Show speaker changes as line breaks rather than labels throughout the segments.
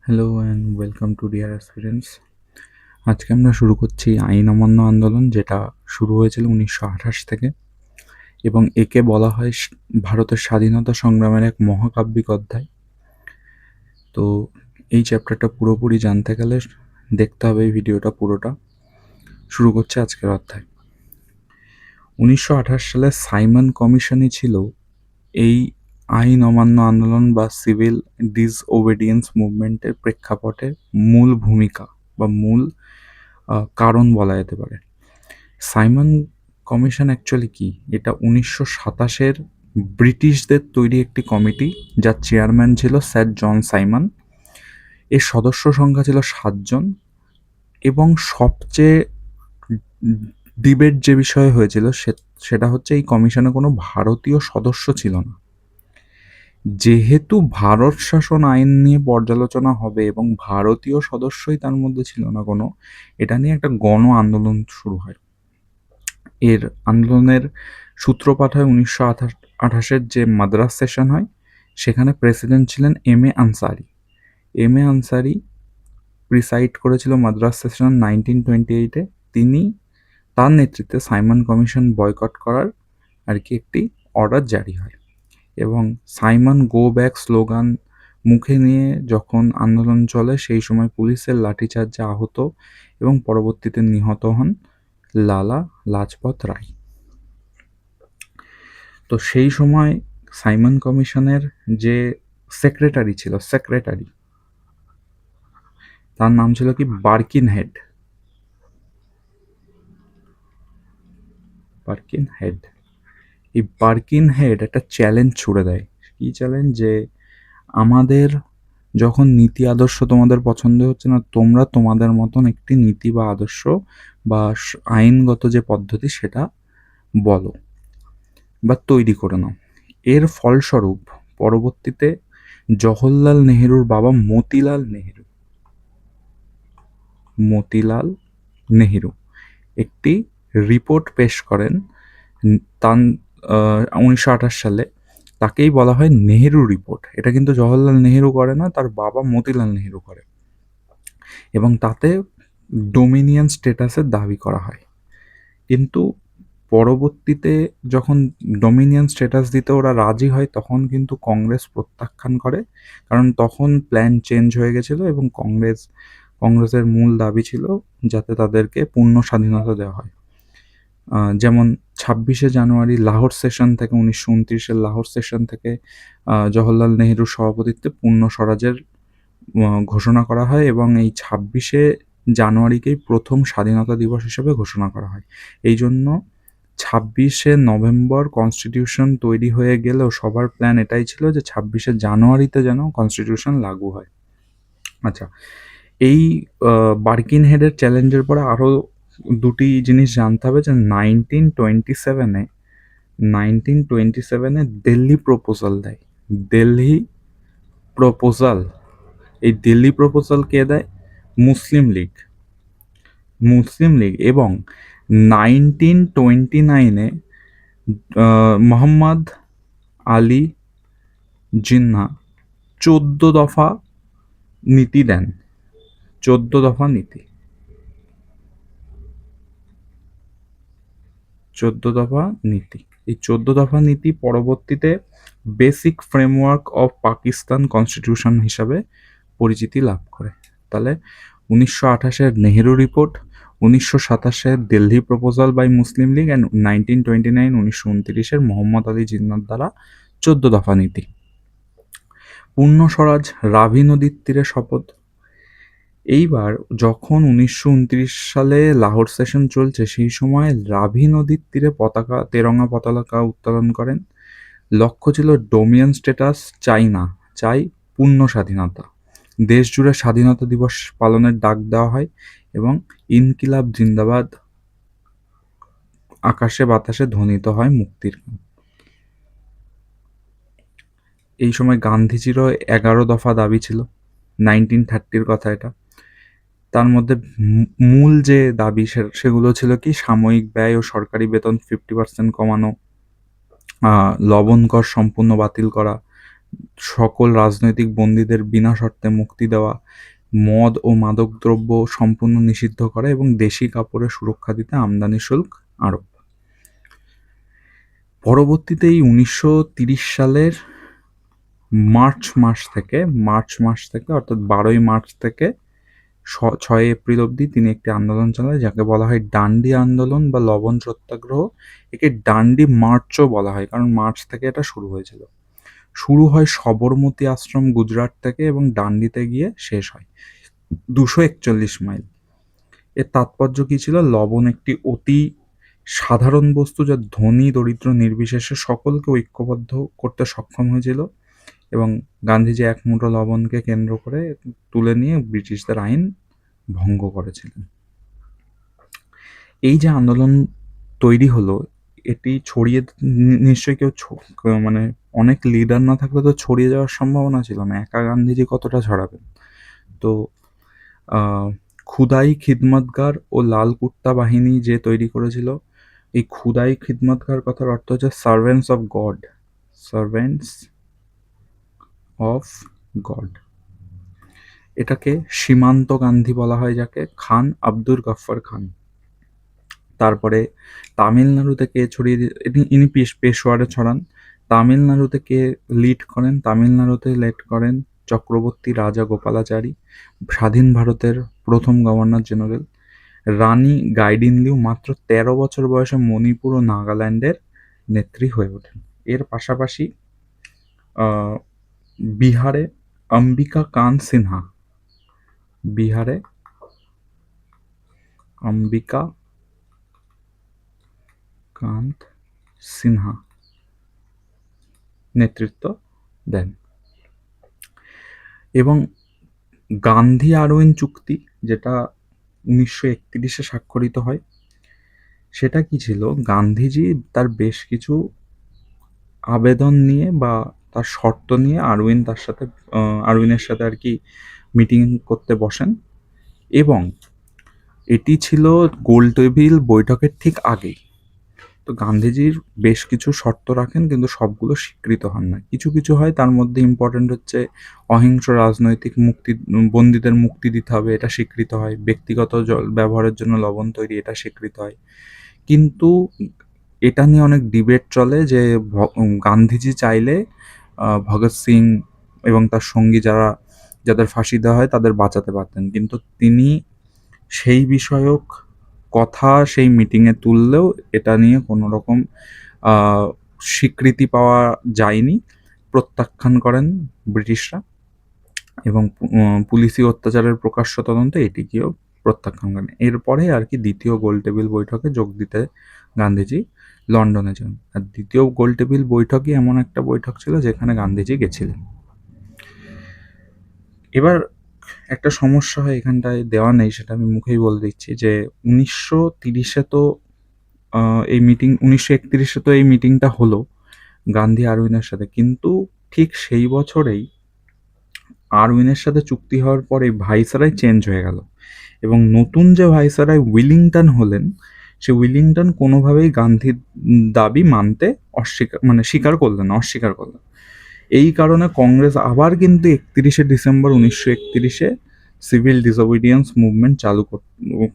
Hello and welcome to deer aspirants. আজকে আমরা শুরু করছি আইন অমান্য আন্দোলন, যেটা শুরু হয়েছিল 1928 থেকে, এবং একে বলা হয় ভারতের স্বাধীনতা সংগ্রামের এক মহাকাব্যিক অধ্যায়। তো এই চ্যাপ্টারটা পুরোপুরি জানতে গেলে দেখতে হবে এই ভিডিওটা পুরোটা। শুরু করছে আজকের অধ্যায়। 1928 সালে সাইমন কমিশনই ছিল এই আইন অমান্য আন্দোলন বা সিভিল ডিসওবেডিয়েন্স মুভমেন্টের প্রেক্ষাপটে মূল ভূমিকা বা মূল কারণ বলা যেতে পারে। সাইমন কমিশন অ্যাকচুয়ালি কি? এটা 1927-এর ব্রিটিশদের তৈরি একটি কমিটি, যার চেয়ারম্যান ছিল স্যার জন সাইমন। এর সদস্য সংখ্যা ছিল 7 জন, এবং সবচেয়ে ডিবেট যে বিষয় হয়েছিল সেটা হচ্ছে এই কমিশনে কোনো ভারতীয় সদস্য ছিল না। যেহেতু ভারত শাসন আইন নিয়ে পর্যালোচনা হবে এবং ভারতীয় সদস্যই তার মধ্যে ছিল না কোনো, এটা নিয়ে একটা গণ আন্দোলন শুরু হয়। এর আন্দোলনের সূত্রপাত হয় 1928-এর যে মাদ্রাস সেশন হয়, সেখানে প্রেসিডেন্ট ছিলেন M A Ansari. M A Ansari preside করেছিল মাদ্রাস সেশন 1928-এ। তিনি তার নেতৃত্বে সাইমন কমিশন বয়কট করার একটি অর্ডার জারি হয়, এবং সাইমন গো ব্যাক স্লোগান মুখে নিয়ে যখন আন্দোলন চলে, সেই সময় পুলিশের লাঠিচার্জে আহত এবং পরবর্তীতে নিহত হন লালা লাজপত রায়। তো সেই সময় সাইমন কমিশনের যে সেক্রেটারি ছিল, তার নাম ছিল কি বার্কিন হেড। এই বার্কিন হেড একটা চ্যালেঞ্জ ছুড়ে দেয়। কি চ্যালেঞ্জ? যে আমাদের যখন নীতি আদর্শ তোমাদের পছন্দ হচ্ছে না, তোমরা তোমাদের মতন একটি নীতি বা আদর্শ বা আইনগত যে পদ্ধতি সেটা বলো বা তৈরি করে নাও। এর ফলস্বরূপ পরবর্তীতে জওহরলাল নেহেরুর বাবা মতিলাল নেহেরু একটি রিপোর্ট পেশ করেন। তার 1928 সালে তাকেই বলা হয় নেহেরু রিপোর্ট। এটা কিন্তু জওহরলাল নেহেরু করে না, তার বাবা মতিলাল নেহেরু করে, এবং তাতে ডোমিনিয়ন স্ট্যাটাসের দাবি করা হয়। কিন্তু পরবর্তীতে যখন ডোমিনিয়ন স্ট্যাটাস দিতে ওরা রাজি হয়, তখন কিন্তু কংগ্রেস প্রত্যাখ্যান করে, কারণ তখন প্ল্যান চেঞ্জ হয়ে গেছিল এবং কংগ্রেসের মূল দাবি ছিল যাতে তাদেরকে পূর্ণ স্বাধীনতা দেওয়া হয়। যেমন 26শে জানুয়ারি লাহোর সেশন থেকে 1929-এর লাহোর সেশন থেকে জওহরলাল নেহেরুর সভাপতিত্বে পূর্ণ স্বরাজের ঘোষণা করা হয়, এবং এই 26শে জানুয়ারিকেই প্রথম স্বাধীনতা দিবস হিসেবে ঘোষণা করা হয়। এই জন্য 26শে নভেম্বর কনস্টিটিউশন তৈরি হয়ে গেলেও সবার প্ল্যান এটাই ছিল যে 26শে জানুয়ারিতে যেন কনস্টিটিউশন লাগু হয়। আচ্ছা, এই বার্কিন হেডের চ্যালেঞ্জের পরে আরও দুটি জিনিস জানতে হবে, যে 1927-এ দিল্লি প্রপোজাল দেয়। দিল্লি প্রপোজাল এই দিল্লি প্রপোজাল কে দেয়? মুসলিম লীগ। এবং 1929-এ মোহাম্মদ আলী জিন্নাহ 14 দফা নীতি দেন। 14 দফা নীতি 14 দফা নীতি এই 14 দফা নীতি পরবর্তীতে basic framework of Pakistan constitution হিসাবে পরিচিতি লাভ করে। তাহলে 1928-এর নেহেরু রিপোর্ট, 1927-এর Delhi proposal by Muslim League, and 1929 Mohammad Ali জিন্নাহর দ্বারা 14 দফা নীতি। পূর্ণ স্বরাজ, রাভি নদীর তীরে শপথ। এইবার যখন 1929 সালে লাহোর সেশন চলছে, সেই সময় রাভি নদীর তীরে তেরঙ্গা পতাকা উত্তোলন করেন। লক্ষ্য ছিল ডোমিনিয়ন স্ট্যাটাস চাই পূর্ণ স্বাধীনতা। দেশ জুড়ে স্বাধীনতা দিবস পালনের ডাক দেওয়া হয়, এবং ইনকিলাব জিন্দাবাদ আকাশে বাতাসে ধ্বনিত হয় মুক্তির গান। এই সময় গান্ধীজিরও 11 দফা দাবি ছিল, 1930-র কথা এটা। তার মধ্যে মূল যে দাবি সেগুলো ছিল কি? সাময়িক ব্যয় ও সরকারি বেতন 50% কমানো, লবণ কর সম্পূর্ণ বাতিল করা, সকল রাজনৈতিক বন্দীদের বিনা শর্তে মুক্তি দেওয়া, মদ ও মাদকদ্রব্য সম্পূর্ণ নিষিদ্ধ করা এবং দেশি কাপড়ের সুরক্ষা দিতে আমদানি শুল্ক আরোপ। পরবর্তীতে এই 1930 সালের মার্চ মাস থেকে অর্থাৎ 12ই মার্চ থেকে 6 এপ্রিল অবধি তিনি একটি আন্দোলন চালায় যাকে বলা হয় ডান্ডি আন্দোলন বা লবণ সত্যাগ্রহ। একে ডান্ডি মার্চও বলা হয় কারণ মার্চ থেকে এটা শুরু হয়েছিল। শুরু হয় সবরমতী আশ্রম গুজরাট থেকে এবং ডান্ডিতে গিয়ে শেষ হয় 241 মাইল। এর তাৎপর্য কি ছিল? লবণ একটি অতি সাধারণ বস্তু যা ধনী দরিদ্র নির্বিশেষে সকলকে ঐক্যবদ্ধ করতে সক্ষম হয়েছিল এবং গান্ধীজি এক মুঠো লবণকে কেন্দ্র করে তুলে নিয়ে ব্রিটিশদের আইন ভঙ্গ করেছিলেন। এই যে আন্দোলন তৈরি হলো, এটি ছড়িয়ে নিশ্চয়ই কেউ মানে অনেক লিডার না থাকলে তো ছড়িয়ে যাওয়ার সম্ভাবনা ছিল না। একা গান্ধীজি কতটা ছড়াবেন? তো খুদাই খিদমতগার ও লাল কুর্তা বাহিনী যে তৈরি করেছিল, এই খুদাই খিদমতগার কথার অর্থ হচ্ছে servants of god, servants of god. এটাকে সীমান্ত গান্ধী বলা হয় যাকে, খান আব্দুল গফ্ফর খান। তারপরে তামিলনাড়ুতে কে ছড়িয়ে ইনি পেশোয়ারে ছড়ান। তামিলনাড়ুতে কে লিড করেন? তামিলনাড়ুতে লিড করেন চক্রবর্তী রাজা গোপালাচারী, স্বাধীন ভারতের প্রথম গভর্নর জেনারেল। রানী গাইডিনলিউ মাত্র 13 বছর বয়সে মণিপুর ও নাগাল্যান্ডের নেত্রী হয়ে ওঠেন। এর পাশাপাশি বিহারে অম্বিকা কান্ত সিনহা, বিহারে অম্বিকা কান্ত সিনহা নেতৃত্ব দেন এবং গান্ধী আরউইন চুক্তি যেটা 1931 স্বাক্ষরিত হয়, সেটা কি ছিল? গান্ধীজি তার বেশ কিছু আবেদন নিয়ে বা তার শর্ত নিয়ে আরউইনের সাথে আর কি মিটিং করতে বসেন এবং এটি ছিল গোলটেবিল বৈঠকের ঠিক আগেই। তো গান্ধীজির বেশ কিছু শর্ত রাখেন কিন্তু সবগুলো স্বীকৃত হন না। কিছু কিছু হয়, তার মধ্যে ইম্পর্টেন্ট হচ্ছে অহিংস রাজনৈতিক বন্দীদের মুক্তি দিতে হবে, এটা স্বীকৃত হয়। ব্যক্তিগত ব্যবহারের জন্য লবণ তৈরি, এটা স্বীকৃত হয়। কিন্তু এটা নিয়ে অনেক ডিবেট চলে যে গান্ধীজি চাইলে ভগৎ সিং এবং তার সঙ্গী যাদের ফাঁসি দেওয়া হয় তাদের বাঁচাতে পারতেন, কিন্তু তিনি সেই বিষয়ক কথা সেই মিটিংয়ে তুললেও এটা নিয়ে কোনো রকম স্বীকৃতি পাওয়া যায়নি, প্রত্যাখ্যান করেন ব্রিটিশরা এবং পুলিশি অত্যাচারের প্রকাশ্য তদন্তে এটিকেও প্রত্যাখ্যান করেন। এরপরে আর কি দ্বিতীয় গোলটেবিল বৈঠকে যোগ দিতে গান্ধীজি লন্ডনে যান। আর দ্বিতীয় গোলটেবিল বৈঠকই এমন একটা বৈঠক ছিল যেখানে গান্ধীজি গেছিলেন। এবার একটা সমস্যা হয় এখানটায়, দেওয়া নেই সেটা আমি মুখেই বলে দিচ্ছি, যে 1930-এ তো এই 1931-এ তো এই মিটিংটা হলো গান্ধী আরউইনের সাথে, কিন্তু ঠিক সেই বছরেই আরউইনের সাথে চুক্তি হওয়ার পরে ভাইসরয় চেঞ্জ হয়ে গেল এবং নতুন যে ভাইসরয় উইলিংটন হলেন, সে উইলিংটন কোনোভাবেই গান্ধীর দাবি মানতে অস্বীকার করলেন। এই কারণে কংগ্রেস আবার কিন্তু 31শে ডিসেম্বর 1931-এ সিভিল ডিসওবিডিয়েন্স মুভমেন্ট চালু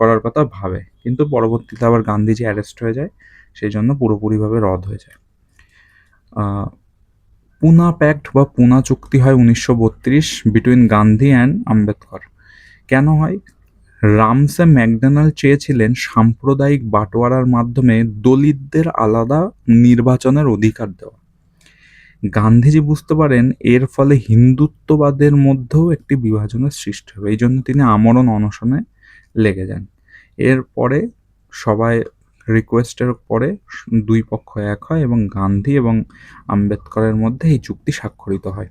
করার কথা ভাবে, কিন্তু পরবর্তীতে আবার গান্ধীজি অ্যারেস্ট হয়ে যায়, সেই জন্য পুরোপুরিভাবে রদ হয়ে যায়। পুনা প্যাক্ট বা পুনা চুক্তি হয় 1932 বিটুইন গান্ধী অ্যান্ড আম্বেদকর। কেন হয়? রামসে ম্যাকডোনাল্ড চেয়েছিলেন সাম্প্রদায়িক বাটোয়ারার মাধ্যমে দলিতদের আলাদা নির্বাচনের অধিকার দেওয়া। গান্ধীজি বুঝতে পারেন এর ফলে হিন্দুত্ববাদের মধ্যেও একটি বিভাজনের সৃষ্টি হবে, এই জন্য তিনি আমরণ অনশনে লেগে যান। এরপরে সবাই রিকোয়েস্টের পরে দুই পক্ষ এক হয় এবং গান্ধী এবং আম্বেদকরের মধ্যে এই চুক্তি স্বাক্ষরিত হয়।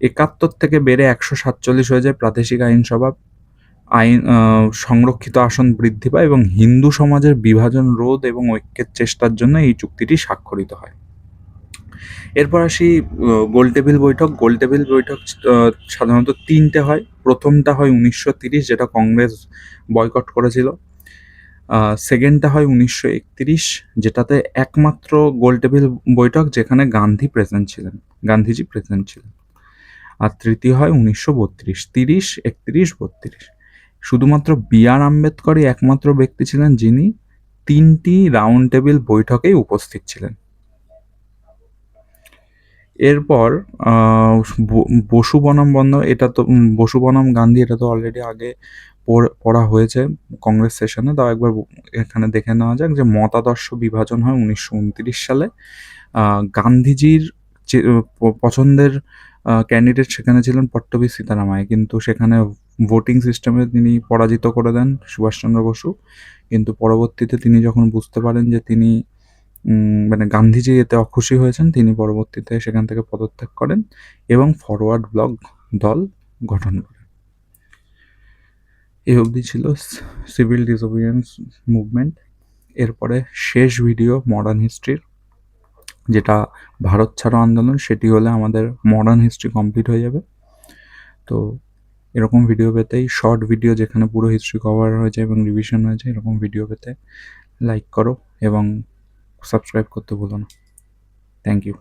71 থেকে বেড়ে 147 হয়ে যায় প্রাদেশিক আইনসভা। সংরক্ষিত আসন বৃদ্ধি পায় এবং হিন্দু সমাজের বিভাজন রোধ এবং ঐক্যের চেষ্টার জন্য এই চুক্তিটি স্বাক্ষরিত হয়। এরপর আসি গোলটেবিল বৈঠক। গোলটেবিল বৈঠক সাধারণত 3টে হয়। প্রথমটা হয় 1930, যেটা কংগ্রেস বয়কট করেছিল। সেকেন্ডটা হয় 1931, যেটাতে একমাত্র গোলটেবিল বৈঠক যেখানে গান্ধী প্রেজেন্ট ছিলেন। গান্ধীজি প্রেসিডেন্ট ছিলেন। আর তৃতীয় হয় 1932, 30, 31, 32। শুধুমাত্র বি.আর. আম্বেদকরই একমাত্র ব্যক্তি ছিলেন যিনি 3টি রাউন্ড টেবিল বৈঠকেই উপস্থিত ছিলেন। এরপর বসু বনাম এটা তো বসু বনাম গান্ধী, এটা তো অলরেডি আগে পড়া হয়েছে কংগ্রেস সেশনে। তাও একবার এখানে দেখে নেওয়া যাক যে মতাদর্শ বিভাজন হয় 1929 সালে। গান্ধীজির যে পছন্দের ক্যান্ডিডেট সেখানে ছিলেন পট্টবী সীতারামায়, কিন্তু সেখানে ভোটিং সিস্টেমে তিনি পরাজিত করে দেন সুভাষচন্দ্র বসু। কিন্তু পরবর্তীতে তিনি যখন বুঝতে পারেন যে তিনি মানে গান্ধীজি এতে অখুশি হয়েছেন, তিনি পরবর্তীতে সেখান থেকে পদত্যাগ করেন এবং ফরওয়ার্ড ব্লক দল গঠন করেন। এই অবধি ছিল সিভিল ডিসোবিডিয়েন্স মুভমেন্ট। এরপরে শেষ ভিডিও মডার্ন হিস্ট্রির, যেটা ভারত ছাড়ো আন্দোলন, সেটি হলে আমাদের মডার্ন হিস্ট্রি কমপ্লিট হয়ে যাবে। তো এরকম ভিডিও পেতেই, শর্ট ভিডিও যেখানে পুরো হিস্ট্রি কভার হয়েছে এবং রিভিশন হয়েছে, এরকম ভিডিও পেতে লাইক করো এবং সাবস্ক্রাইব করতে ভুলো না। Thank you.